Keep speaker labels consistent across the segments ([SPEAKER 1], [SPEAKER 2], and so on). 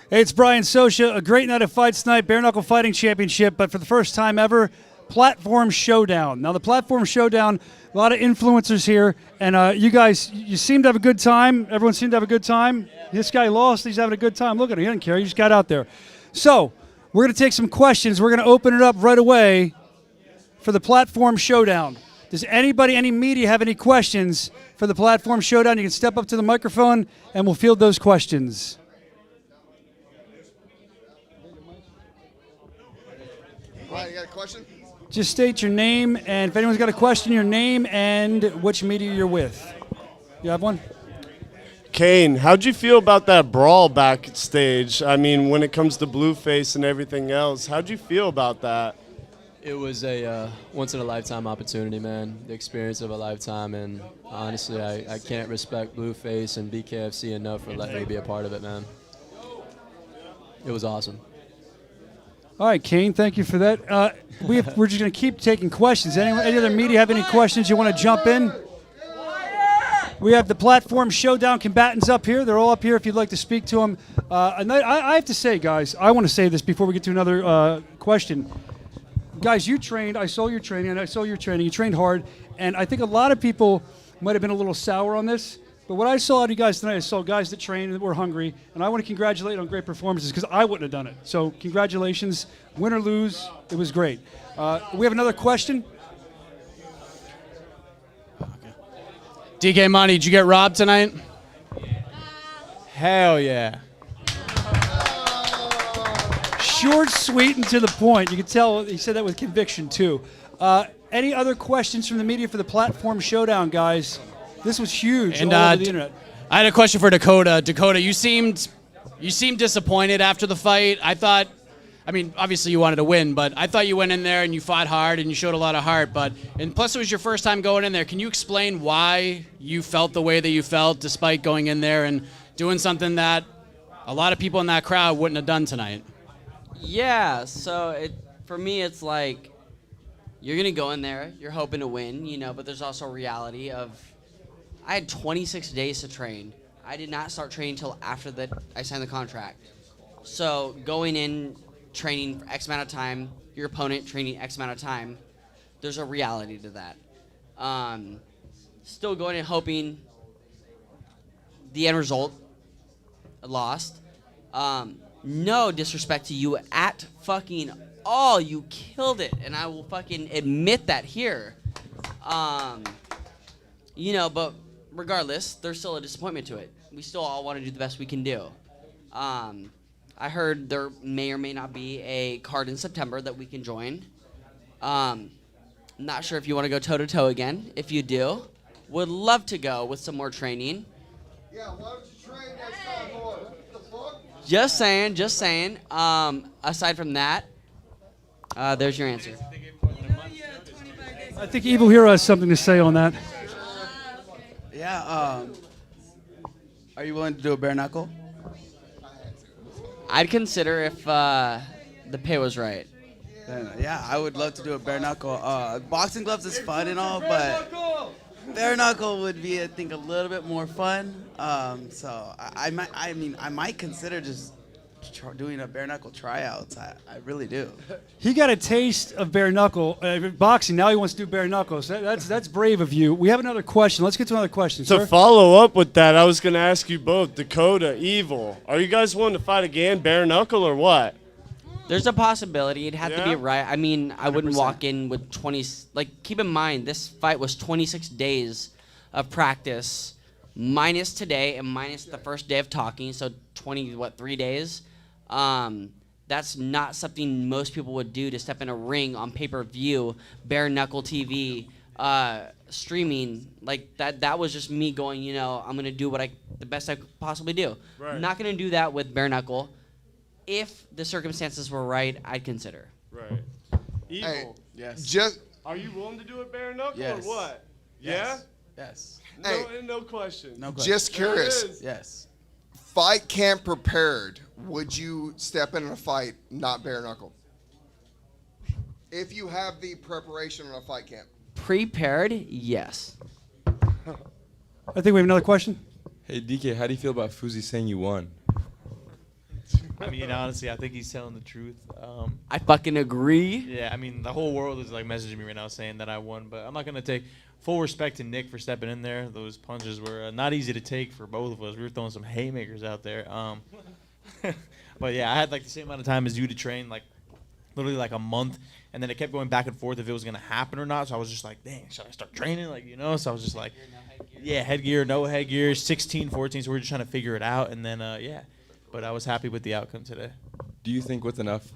[SPEAKER 1] Hey, it's Brian Sosha. A great night of fights tonight, Bare Knuckle Fighting Championship, but for the first time ever, Platform Showdown. Now, the Platform Showdown, a lot of influencers here, and you guys, you seem to have a good time. Everyone seemed to have a good time. This guy lost. He's having a good time. Look at him. He doesn't care. He just got out there. So, we're going to take some questions. We're going to open it up right away for the Platform Showdown. Does anybody, any media, have any questions for the Platform Showdown? You can step up to the microphone, and we'll field those questions.
[SPEAKER 2] Brian, you got a question?
[SPEAKER 1] Just state your name, and if anyone's got a question, your name and which media you're with. You have one?
[SPEAKER 3] Kane, how'd you feel about that brawl backstage? I mean, when it comes to Blueface and everything else, how'd you feel about that?
[SPEAKER 4] It was a once-in-a-lifetime opportunity, man. The experience of a lifetime, and honestly, I can't respect Blueface and BKFC enough for letting me be a part of it, man. It was awesome.
[SPEAKER 1] All right, Kane, thank you for that. We're just going to keep taking questions. Any other media have any questions you want to jump in? We have the Platform Showdown combatants up here. They're all up here if you'd like to speak to them. I have to say, guys, I want to say this before we get to another question. Guys, you trained. I saw your training, and I saw your training. You trained hard, and I think a lot of people might have been a little sour on this. But what I saw out of you guys tonight, I saw guys that trained and that were hungry, and I want to congratulate you on great performances because I wouldn't have done it. So congratulations, win or lose, it was great. We have another question.
[SPEAKER 5] DK Money, did you get robbed tonight? Hell yeah.
[SPEAKER 1] Short, sweet, and to the point. You can tell he said that with conviction, too. Any other questions from the media for the Platform Showdown, guys? This was huge
[SPEAKER 5] And
[SPEAKER 1] all over the internet.
[SPEAKER 5] I had a question for Dakota. Dakota, you seemed disappointed after the fight. I mean, obviously you wanted to win, but I thought you went in there and you fought hard and you showed a lot of heart. And plus it was your first time going in there. Can you explain why you felt the way that you felt despite going in there and doing something that a lot of people in that crowd wouldn't have done tonight?
[SPEAKER 6] Yeah, so for me it's like you're going to go in there, you're hoping to win, but there's also a reality of I had 26 days to train. I did not start training until after I signed the contract. So going in, training for X amount of time, your opponent training X amount of time, there's a reality to that. Still going and hoping the end result, I lost. No disrespect to you at fucking all. You killed it, and I will fucking admit that here. But regardless, there's still a disappointment to it. We still all want to do the best we can do. I heard there may or may not be a card in September that we can join. Not sure if you want to go toe-to-toe again. If you do, would love to go with some more training.
[SPEAKER 2] Yeah, why don't you train next time more? What the fuck?
[SPEAKER 6] Just saying. Aside from that, there's your answer.
[SPEAKER 1] I think Evil Hero has something to say on that.
[SPEAKER 7] Yeah, are you willing to do a bare knuckle?
[SPEAKER 6] I'd consider if the pay was right.
[SPEAKER 7] Yeah, I would love to do a bare knuckle. Boxing gloves is fun and all, but bare knuckle would be, I think, a little bit more fun. So I might consider just doing a bare knuckle tryouts. I really do.
[SPEAKER 1] He got a taste of bare knuckle boxing. Now he wants to do bare knuckles. That's brave of you. We have another question. Let's get to another question.
[SPEAKER 3] To
[SPEAKER 1] sir.
[SPEAKER 3] follow up with that, I was going to ask you both, Dakota, Evil, are you guys willing to fight again, bare knuckle or what?
[SPEAKER 6] There's a possibility. It'd have to be right. I mean, I wouldn't
[SPEAKER 7] 100%.
[SPEAKER 6] walk in with 20. Like, keep in mind, this fight was 26 days of practice, minus today and minus the first day of talking. So 3 days. That's not something most people would do to step in a ring on pay-per-view, bare knuckle TV, streaming. Like that was just me going, I'm gonna do the best I could possibly do.
[SPEAKER 3] Right.
[SPEAKER 6] I'm not gonna do that with bare knuckle. If the circumstances were right, I'd consider.
[SPEAKER 3] Right. Evil.
[SPEAKER 2] Hey,
[SPEAKER 7] Yes.
[SPEAKER 3] Are you willing to do it bare knuckle
[SPEAKER 7] Yes.
[SPEAKER 3] or what?
[SPEAKER 7] Yes. Yes.
[SPEAKER 3] No question.
[SPEAKER 7] No question.
[SPEAKER 2] Just curious.
[SPEAKER 7] Yes.
[SPEAKER 2] Fight camp prepared. Would you step in a fight not bare knuckle? If you have the preparation on a fight camp.
[SPEAKER 6] Prepared? Yes.
[SPEAKER 1] I think we have another question.
[SPEAKER 8] Hey DK, how do you feel about Fuzi saying you won? I mean, honestly, I think he's telling the truth.
[SPEAKER 6] I fucking agree.
[SPEAKER 8] Yeah, I mean, the whole world is like messaging me right now saying that I won, but I'm not gonna take full respect to Nick for stepping in there. Those punches were not easy to take for both of us. We were throwing some haymakers out there. But yeah, I had like the same amount of time as you to train, like literally like a month, and then it kept going back and forth if it was gonna happen or not. So I was just like, dang, should I start training? Like, you know. So I was just like, yeah, headgear, no headgear, 16, 14. So we were just trying to figure it out, and then yeah. But I was happy with the outcome today.
[SPEAKER 9] Do you think with enough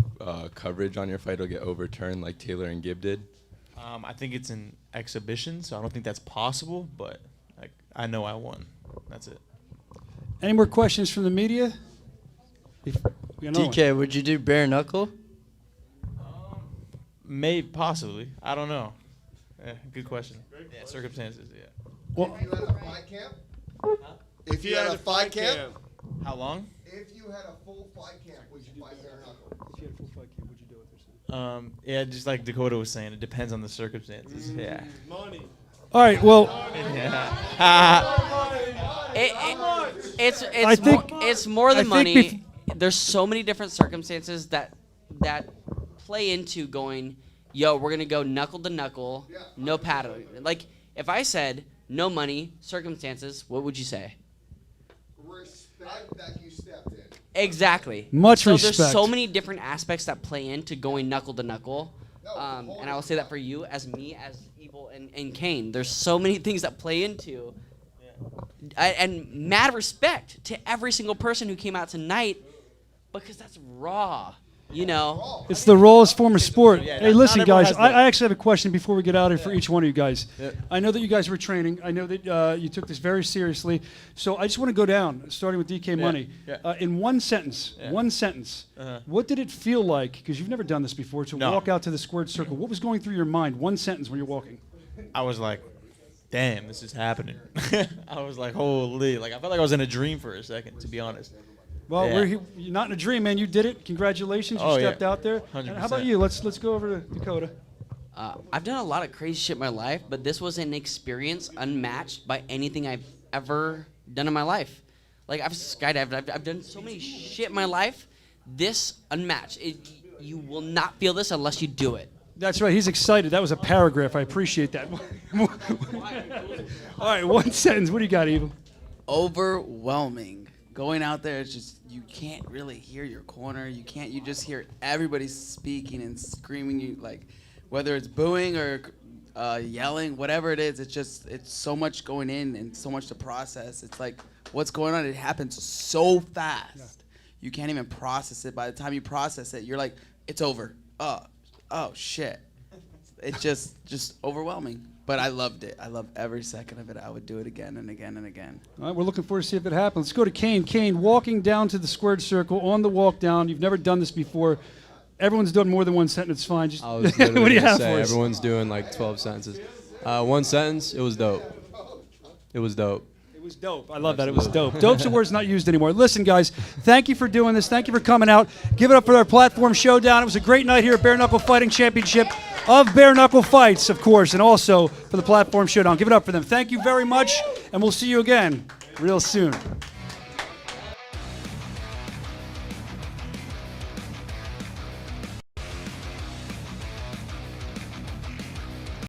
[SPEAKER 9] coverage on your fight it'll get overturned like Taylor and Gibb did?
[SPEAKER 8] I think it's an exhibition, so I don't think that's possible. But like, I know I won. That's it.
[SPEAKER 1] Any more questions from the media?
[SPEAKER 10] DK, would you do bare knuckle?
[SPEAKER 8] Maybe, possibly. I don't know. Yeah, good question. Yeah, circumstances. Yeah.
[SPEAKER 1] Well,
[SPEAKER 2] If you had a fight camp? If you had a fight camp?
[SPEAKER 8] How long?
[SPEAKER 2] If you had a full fight camp, would you fight bare knuckle?
[SPEAKER 1] if you had a full fight camp, would you do it?
[SPEAKER 8] Yeah, just like Dakota was saying, it depends on the circumstances. Yeah.
[SPEAKER 3] Money.
[SPEAKER 1] All right. Well,
[SPEAKER 6] It's more
[SPEAKER 1] I
[SPEAKER 6] than
[SPEAKER 1] think
[SPEAKER 6] money. There's so many different circumstances that play into going, yo, we're gonna go knuckle to knuckle, no paddling. Like if I said no money, circumstances, what would you say?
[SPEAKER 2] Respect that you stepped in.
[SPEAKER 6] Exactly.
[SPEAKER 1] Much
[SPEAKER 6] so
[SPEAKER 1] respect.
[SPEAKER 6] There's so many different aspects that play into going knuckle to knuckle. And I will say that for you, as me, as Evil, and Kane. There's so many things that play into. And mad respect to every single person who came out tonight, because that's raw, you know.
[SPEAKER 1] it's the rawest form of sport.
[SPEAKER 8] Yeah,
[SPEAKER 1] Hey,
[SPEAKER 8] not
[SPEAKER 1] listen,
[SPEAKER 8] everyone
[SPEAKER 1] guys.
[SPEAKER 8] has
[SPEAKER 1] I
[SPEAKER 8] that.
[SPEAKER 1] actually have a question before we get out of here for each one of you guys. I know that you guys were training. I know that you took this very seriously. So I just want to go down, starting with DK Money.
[SPEAKER 8] yeah.
[SPEAKER 1] In one sentence, what did it feel like, because you've never done this before, to
[SPEAKER 8] No.
[SPEAKER 1] walk out to the squared circle? What was going through your mind? One sentence when you're walking.
[SPEAKER 8] I was like, damn, this is happening. I was like, holy. Like, I felt like I was in a dream for a second, to be honest.
[SPEAKER 1] Well,
[SPEAKER 8] Yeah.
[SPEAKER 1] you're not in a dream, man. You did it. Congratulations. You
[SPEAKER 8] Oh, yeah.
[SPEAKER 1] stepped out there. And how about
[SPEAKER 8] 100%.
[SPEAKER 1] you? Let's go over to Dakota.
[SPEAKER 6] I've done a lot of crazy shit in my life, but this was an experience unmatched by anything I've ever done in my life. Like, I've skydived. I've done so many shit in my life. This unmatched. You will not feel this unless you do it.
[SPEAKER 1] That's right. He's excited. That was a paragraph. I appreciate that. All right, one sentence. What do you got, Evil?
[SPEAKER 7] Overwhelming. Going out there, it's just, you can't really hear your corner. You just hear everybody speaking and screaming. You like, whether it's booing or yelling, whatever it is, it's so much going in and so much to process. It's like, what's going on? It happens so fast. Yeah. You can't even process it. By the time you process it, you're like, it's over. Oh shit. It's just overwhelming. But I loved it. I loved every second of it. I would do it again and again and again.
[SPEAKER 1] All right, we're looking forward to see if it happens. Let's go to Kane. Kane, walking down to the squared circle on the walk down. You've never done this before. Everyone's done more than one sentence. It's fine. Just
[SPEAKER 4] I was
[SPEAKER 1] what
[SPEAKER 4] literally
[SPEAKER 1] do you
[SPEAKER 4] gonna
[SPEAKER 1] have
[SPEAKER 4] say,
[SPEAKER 1] for us?
[SPEAKER 4] everyone's doing like 12 sentences. One sentence, it was dope. It was dope.
[SPEAKER 1] It was dope. I love that. It was dope. Dope's a word's not used anymore. Listen, guys, thank you for doing this. Thank you for coming out. Give it up for our platform showdown. It was a great night here at Bare Knuckle Fighting Championship of Bare Knuckle Fights, of course, and also for the platform showdown. Give it up for them. Thank you very much, and we'll see you again real soon.